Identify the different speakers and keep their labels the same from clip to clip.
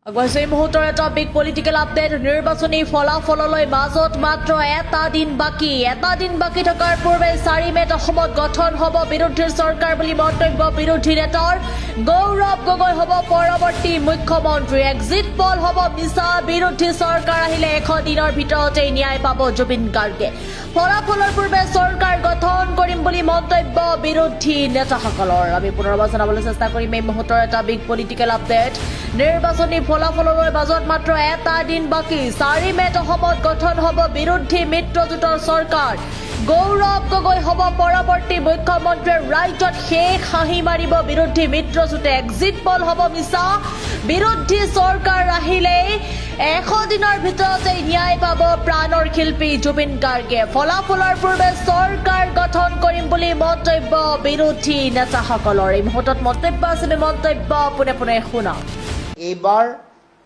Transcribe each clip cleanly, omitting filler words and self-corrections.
Speaker 1: এই মুহূৰ্তৰ এটা বিগ পলিটিকেল আপডেট নিৰ্বাচনী ফলাফললৈ মাজত মাত্ৰ এটা দিন বাকী থকাৰ পূৰ্বে 4 মেত অসমত গঠন হ'ব বিৰোধীৰ চৰকাৰ বুলি মন্তব্য বিৰোধী নেতাৰ গৌৰৱ গগৈ হ'ব পৰৱৰ্তী মুখ্যমন্ত্ৰী এক্সিট পল হ'ব মিছা বিৰোধী চৰকাৰ আহিলে 100 দিনৰ ভিতৰতে ন্যায় পাব জুবিন গাৰ্গে ফলাফলৰ পূৰ্বে চৰকাৰ গঠন কৰিম বুলি মন্তব্য বিৰোধী নেতাসকলৰ আমি পুনৰবাৰ জনাবলৈ চেষ্টা কৰিম এই মুহূৰ্তৰ এটা বিগ পলিটিকেল আপডেট নিৰ্বাচনী ফলাফললৈ মাজত মাত্ৰ এটা দিন বাকী 4 মেত অসমত গঠন হ'ব বিৰোধী মিত্ৰজোঁটৰ চৰকাৰ গৌৰৱ গগৈ হ'ব পৰৱৰ্তী মুখ্যমন্ত্ৰী ৰাইজত শেষ হাঁহি মাৰিব বিৰোধী মিত্ৰজোঁটে এক্সিট পল হ'ব মিছা বিৰোধী চৰকাৰ আহিলেই 100 দিনৰ ভিতৰতে ন্যায় পাব প্ৰাণৰ শিল্পী জুবিন গাৰ্গে ফলাফলৰ পূৰ্বে চৰকাৰ গঠন কৰিম বুলি মন্তব্য বিৰোধী নেতাসকলৰ এই মুহূৰ্তত মন্তব্য আছে মন্তব্য পোনে শুনা
Speaker 2: এইবাৰ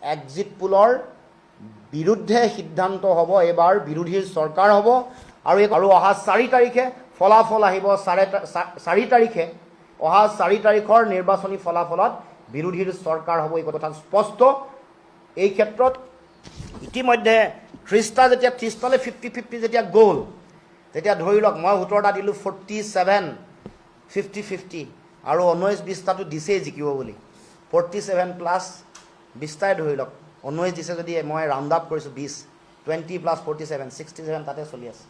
Speaker 2: এক্সিট পোলৰ বিৰুদ্ধে সিদ্ধান্ত হ'ব এইবাৰ বিৰোধীৰ চৰকাৰ হ'ব আৰু অহা 4 তাৰিখে ফলাফল আহিব 4 তাৰিখে অহা 4 তাৰিখৰ নিৰ্বাচনী ফলাফলত বিৰোধীৰ চৰকাৰ হ'ব এই কথা স্পষ্ট এই ক্ষেত্ৰত ইতিমধ্যে 30টা যেতিয়া 30টালৈ 50-50 যেতিয়া গ'ল তেতিয়া ধৰি লওক মই 17টা দিলোঁ 47 50-50 আৰু 19-20টাটো দিছেই জিকিব বুলি 47 প্লাছ 20টাই ধৰি লওক 19 দিছে যদি মই ৰাউণ্ড আপ কৰিছোঁ 20 20 প্লাছ 47 67 তাতে চলি আছে